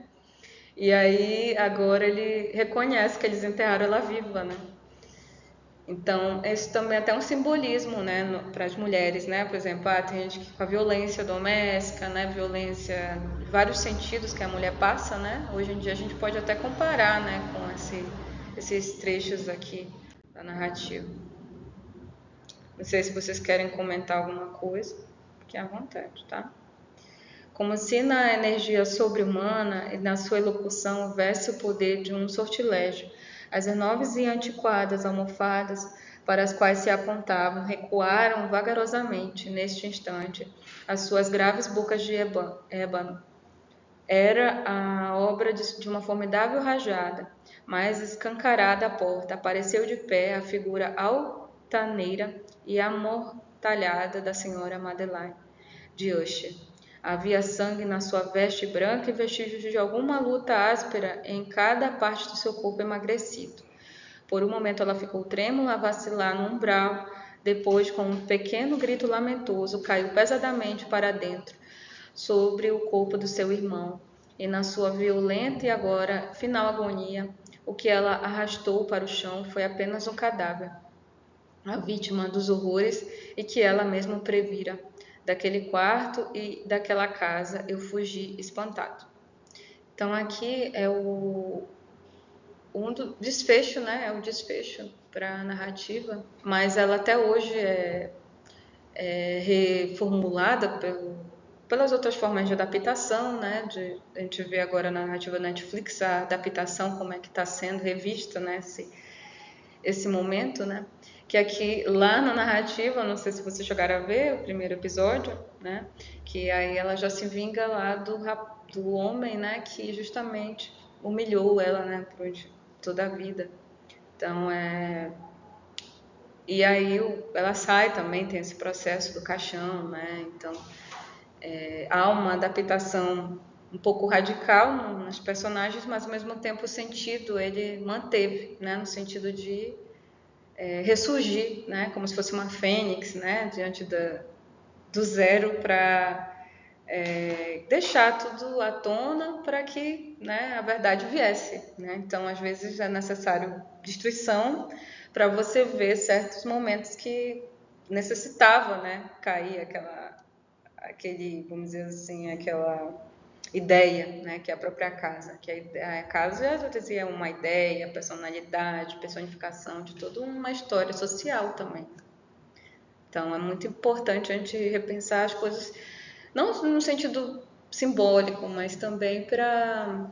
E aí, agora ele reconhece que eles enterraram ela viva, né? Então, isso também é até um simbolismo, né, para as mulheres, né? Por exemplo, tem gente que com a violência doméstica, né, violência de vários sentidos que a mulher passa, né? Hoje em dia a gente pode até comparar, né, com esses trechos aqui da narrativa. Não sei se vocês querem comentar alguma coisa, fique à vontade, tá? Como se na energia sobre-humana e na sua elocução houvesse o poder de um sortilégio, as enormes e antiquadas almofadas para as quais se apontavam recuaram vagarosamente, neste instante, as suas graves bocas de ébano. Era a obra de uma formidável rajada, mas escancarada a porta, apareceu de pé a figura altaneira e amortalhada da senhora Madeleine de Usher. Havia sangue na sua veste branca e vestígios de alguma luta áspera em cada parte do seu corpo emagrecido. Por um momento ela ficou trêmula a vacilar no umbral, depois, com um pequeno grito lamentoso, caiu pesadamente para dentro, sobre o corpo do seu irmão, e na sua violenta e agora final agonia, o que ela arrastou para o chão foi apenas um cadáver, a vítima dos horrores e que ela mesma previra. Daquele quarto e daquela casa eu fugi espantado. Então aqui é desfecho, né? É o desfecho para a narrativa, mas ela até hoje é reformulada pelas outras formas de adaptação, né? A gente vê agora na narrativa Netflix a adaptação, como é que está sendo revista, né? Esse momento, né? Que aqui, lá na narrativa, não sei se vocês chegaram a ver o primeiro episódio, né? Que aí ela já se vinga lá do homem, né? Que justamente humilhou ela, né? Por toda a vida. Então, E aí ela sai também, tem esse processo do caixão, né? Então, há uma adaptação um pouco radical nos personagens, mas ao mesmo tempo o sentido ele manteve, né? No sentido de ressurgir, né, como se fosse uma fênix, né, diante do zero, para deixar tudo à tona para que, né, a verdade viesse, né? Então, às vezes é necessário destruição para você ver certos momentos que necessitava, né, cair vamos dizer assim, aquela ideia, né, que é a própria casa, que a casa, eu dizia, é uma ideia, personalidade, personificação de toda uma história social também. Então, é muito importante a gente repensar as coisas, não no sentido simbólico, mas também para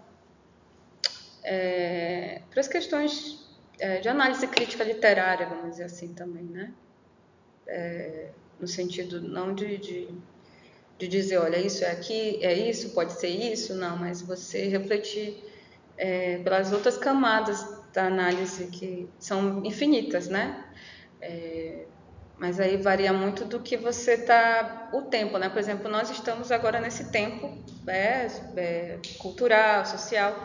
as questões de análise crítica literária, vamos dizer assim também, né? No sentido não de dizer, olha, isso é aqui, é isso, pode ser isso, não, mas você refletir pelas outras camadas da análise que são infinitas, né? Mas aí varia muito do que você está, o tempo, né? Por exemplo, nós estamos agora nesse tempo cultural, social.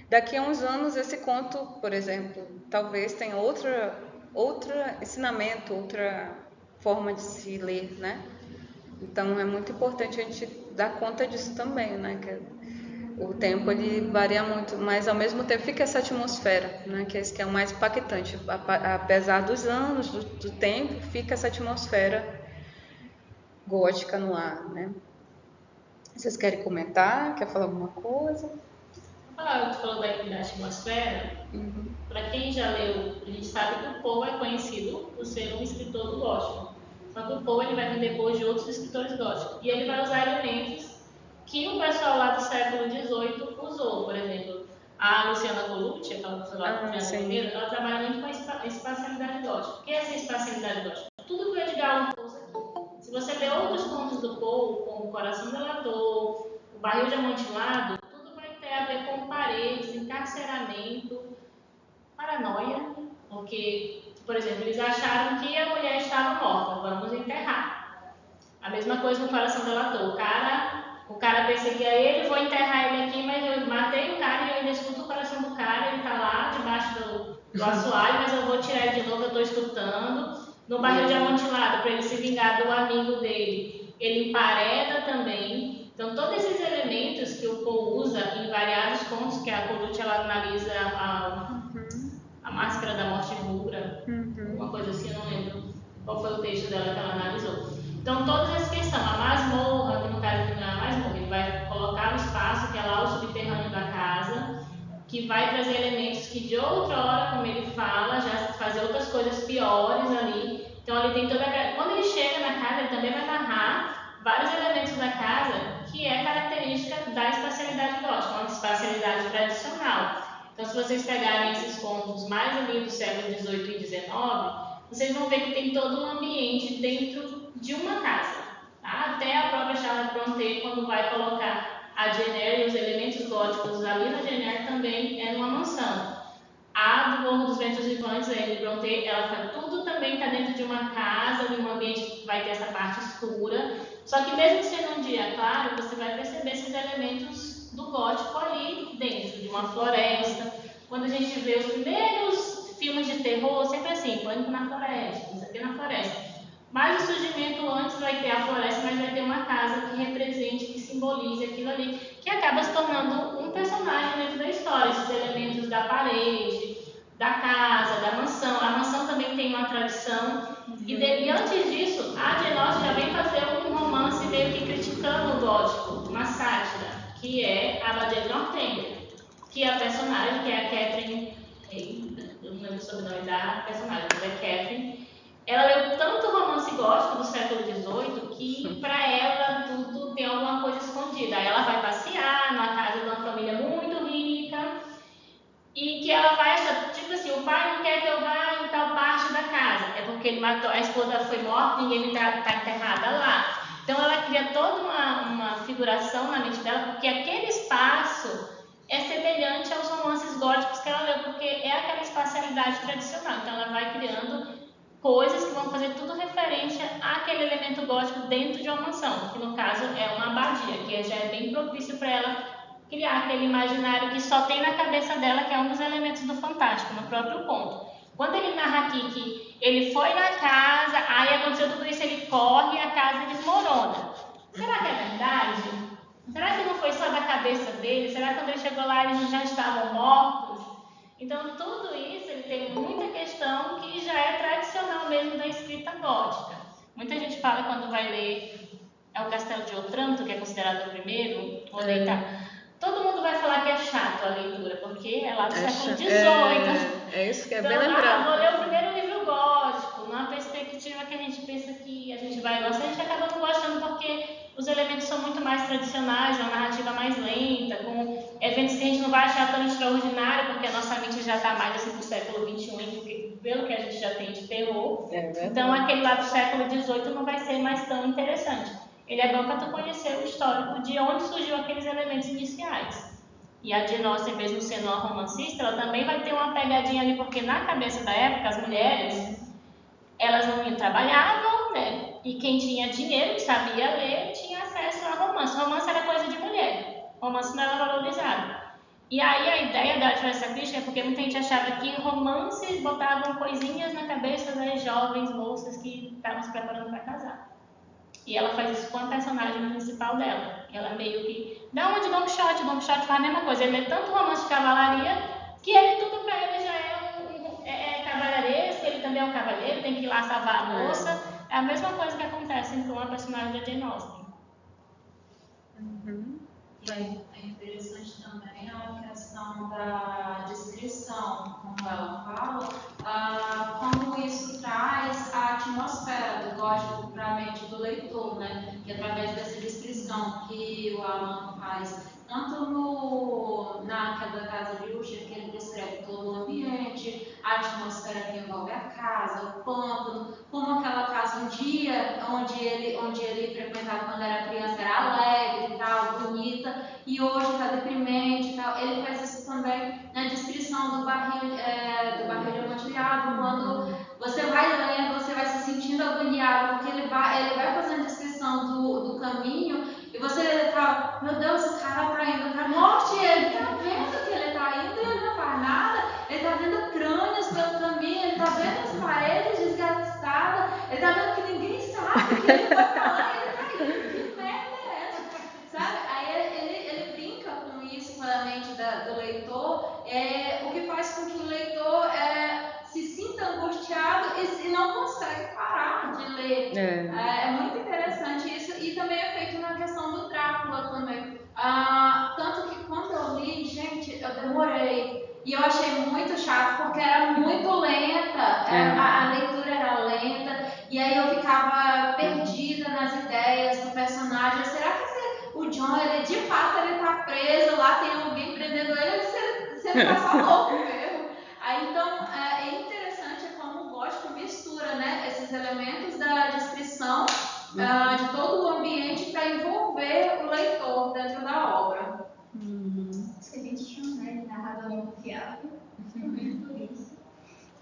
Daqui a uns anos, esse conto, por exemplo, talvez tenha outro ensinamento, outra forma de se ler, né? Então, é muito importante a gente dar conta disso também, né? Que o tempo ele varia muito, mas ao mesmo tempo fica essa atmosfera, né? Que é isso que é o mais impactante. Apesar dos anos, do tempo, fica essa atmosfera gótica no ar, né? Vocês querem comentar? Quer falar alguma coisa? Tu falou da atmosfera. Para quem já leu, a gente sabe que o Poe é conhecido por ser um escritor do gótico. Só que o Poe ele vai vir depois de outros escritores góticos. E ele vai usar elementos que o pessoal lá do século XVIII usou. Por exemplo, a Luciana Colucci, aquela pessoa lá do Triângulo Mineiro, ela trabalha muito com a espacialidade gótica. O que é essa espacialidade gótica? Tudo que o Edgar Allan Poe usa aqui. Se você ler outros contos do Poe, como O Coração Delator, O Barril de Amontilado, tudo vai ter a ver com paredes, encarceramento, paranoia, porque, por exemplo, eles acharam que a mulher estava morta, vamos enterrar. A mesma coisa no Coração Delator. O cara perseguia ele, vou enterrar ele aqui, mas eu matei o cara e eu ainda escuto o coração do cara, ele tá lá debaixo do assoalho, mas eu vou tirar ele de novo, eu tô escutando. No Barril de Amontilado, para ele se vingar do amigo dele, ele empareda também. Então, todos esses elementos que o Poe usa em variados contos, que a Colucci ela analisa a Máscara da Morte Rubra, uma coisa assim, eu não lembro qual foi o texto dela que ela analisou. Então, todas essas questões, a masmorra, que no caso aqui não é a masmorra, ele vai colocar no espaço, que é lá o subterrâneo da casa, que vai trazer elementos que de outra hora, como ele fala, já fazer outras coisas piores ali. Então, ele tem toda quando ele chega na casa, ele também vai narrar vários elementos da casa, que é característica da espacialidade gótica, uma espacialidade tradicional. Então, se vocês pegarem esses contos mais ali do século XVIII e XIX, vocês vão ver que tem todo um ambiente dentro de uma casa. Tá? Até a própria Charlotte Brontë, quando vai colocar a Jane Eyre e os elementos góticos ali na Jane Eyre, também é numa mansão. A do Morro dos Ventos Vivantes, a Emily Brontë, tudo também está dentro de uma casa, de um ambiente que vai ter essa parte escura. Só que mesmo sendo um dia claro, você vai perceber esses elementos do gótico ali dentro de uma floresta. Quando a gente vê os primeiros filmes de terror, sempre assim, pânico na floresta, isso aqui na floresta. Mas o surgimento antes vai ter a floresta, mas vai ter uma casa que represente, que simbolize aquilo ali, que acaba se tornando um personagem dentro da história. Esses elementos da parede, da casa, da mansão. A mansão também tem uma tradição. E antes disso, a Jane Austen já vem fazer um romance meio que criticando o gótico, uma sátira, que é a Abadia de Northanger, que a personagem, que é a Catherine, eu não lembro o sobrenome da personagem, mas é Catherine. Ela leu tanto romance gótico do século XVIII que para ela tudo tem alguma coisa escondida. Aí ela vai passear na casa de uma família muito rica e que ela vai achar, tipo assim, o pai não quer que eu vá em tal parte da casa. É porque ele matou, a esposa foi morta, ninguém está enterrada lá. Então ela cria toda uma figuração na mente dela, porque aquele espaço é semelhante aos romances góticos que ela leu, porque é aquela espacialidade tradicional. Então ela vai criando coisas que vão fazer tudo referente àquele elemento gótico dentro de uma mansão, que no caso é uma abadia, que já é bem propício para ela criar aquele imaginário que só tem na cabeça dela, que é um dos elementos do fantástico, no próprio conto. Quando ele narra aqui que ele foi na casa, aí aconteceu tudo isso, ele corre e a casa desmorona. Será que é verdade? Será que não foi só da cabeça dele? Será que quando ele chegou lá eles já estavam mortos? Então, tudo isso ele tem muita questão que já é tradicional mesmo da escrita gótica. Muita gente fala quando vai ler o Castelo de Otranto, que é considerado o primeiro, ou deitar. Todo mundo vai falar que é chato a leitura, porque é lá do século XVIII. É isso que é Então, bem lembrado. vou ler o primeiro livro gótico, numa perspectiva que a gente pensa que a gente vai gostar, a gente acaba não gostando porque os elementos são muito mais tradicionais, é uma narrativa mais lenta, com eventos que a gente não vai achar tão extraordinário, porque a nossa mente já está mais assim pro século XXI, pelo que a gente já tem de terror. Então, aquele lá do século XVIII não vai ser mais tão interessante. Ele é bom para tu conhecer o histórico de onde surgiu aqueles elementos iniciais. E a Jane Austen, mesmo sendo uma romancista, ela também vai ter uma pegadinha ali, porque na cabeça da época, as mulheres, elas não trabalhavam, né? E quem tinha dinheiro, que sabia ler, tinha acesso a romance. Romance era coisa de mulher. Romance não era valorizado. E aí a ideia da essa crítica é porque muita gente achava que romances botavam coisinhas na cabeça das jovens moças que estavam se preparando para casar. E ela faz isso com a personagem principal dela. Ela meio que dá uma de Don Quixote. Don Quixote faz a mesma coisa. Ele lê tanto romance de cavalaria que ele, tudo pra ele já é cavalheiresco. Ele também é um cavaleiro, tem que ir lá salvar a moça. É a mesma coisa que acontece com a personagem da Jane Austen. É interessante também a questão da descrição, como ela fala, como isso traz a atmosfera do gótico para a mente do leitor, né? Que através dessa descrição que o Alan faz, tanto naquela casa de Usher, que ele descreve todo o ambiente, a atmosfera que envolve a casa, o pântano, como aquela casa um dia onde ele frequentava quando era criança era alegre e tal, bonita, e hoje está deprimente e tal. Ele faz isso também na descrição do barril de amontilhado, quando você vai lendo, você vai se sentindo agoniado, porque ele vai fazendo a descrição do caminho, e você fala, meu Deus, o cara está indo para a morte, ele está vendo que ele está indo e ele não faz nada, ele está vendo crânios pelo caminho, ele está vendo as paredes desgastadas, ele está vendo que ninguém sabe que ele vai para lá e ele está indo, que merda é essa? Sabe? Aí ele brinca com isso, com a mente do leitor, o que faz com que o leitor se sinta angustiado e não consegue parar de ler. É muito interessante isso, e também é feito na questão do Drácula também. Tanto que quando eu li, gente, eu demorei. E eu achei muito chato, porque era muito lenta, a leitura era lenta, e aí eu ficava perdida nas ideias do personagem. Será que o John, ele de fato ele tá preso lá, tem alguém prendendo ele, ou você tá só louco mesmo? Aí então é interessante como o gótico mistura, né, esses elementos da descrição de todo o ambiente para envolver o leitor dentro da obra. Excelente, né? Narrador não confiável. Por isso.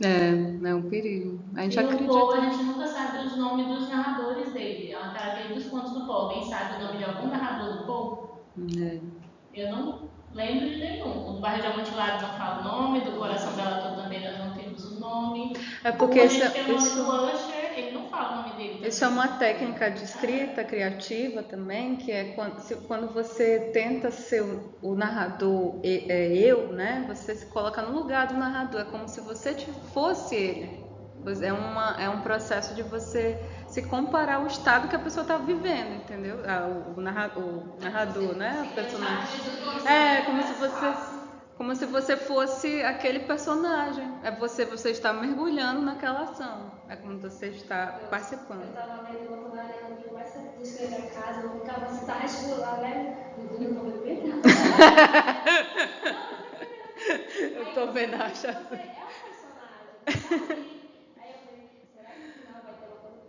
É um perigo. A gente e acredita. O Poe, a gente nunca sabe os nomes dos narradores dele. É uma característica dos contos do Poe. Alguém sabe o nome de algum narrador do Poe? Eu não lembro de nenhum. O do Barril de Amontilado não fala o nome, do Coração Delator também nós não temos o nome. É porque a gente tem o nome do Usher, ele não fala o nome dele também. Isso é uma técnica de escrita criativa também, que é quando você tenta ser o narrador, né? Você se coloca no lugar do narrador, é como se você fosse ele. É um processo de você se comparar ao estado que a pessoa está vivendo, entendeu? O narrador, né? A personagem. Como se você fosse aquele personagem. Você está mergulhando naquela ação. É como você está participando. Eu estava lendo quando a Ariana começa a descrever a casa, eu ficava estágio lá, né? Eu não vou ver nada. Eu estou vendo a chave. É um personagem. Aí eu falei, será que no final vai ter uma coisa?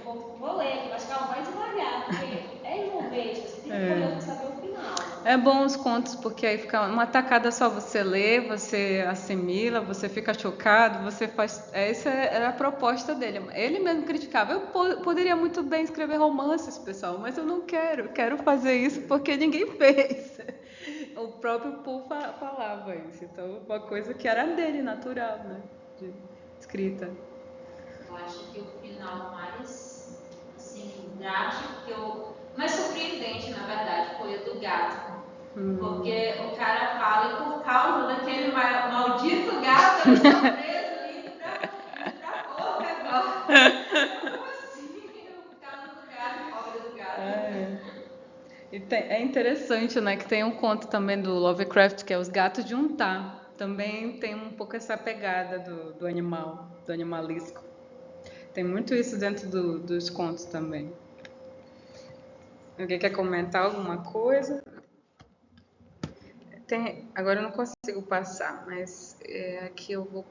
Não, vou ler, acho que ela vai devagar, porque é envolvente, você tem que ler para saber o final. É bom os contos, porque aí fica uma tacada só, você lê, você assimila, você fica chocado, você faz... Essa era a proposta dele. Ele mesmo criticava. Eu poderia muito bem escrever romances, pessoal, mas eu não quero fazer isso porque ninguém fez. O próprio Poe falava isso. Então, uma coisa que era dele, natural, né? de escrita. Eu acho que o final mais, assim, drástico, mais surpreendente, na verdade, foi o do gato. Porque o cara fala e por causa daquele maldito gato, eu estou preso indo pra boca agora. Como assim? Por causa do gato, pobre do gato. É interessante, né, que tem um conto também do Lovecraft, que é Os Gatos de Untar. Também tem um pouco essa pegada do animal, do animalesco. Tem muito isso dentro dos contos também. Alguém quer comentar alguma coisa? Agora eu não consigo passar, mas aqui eu vou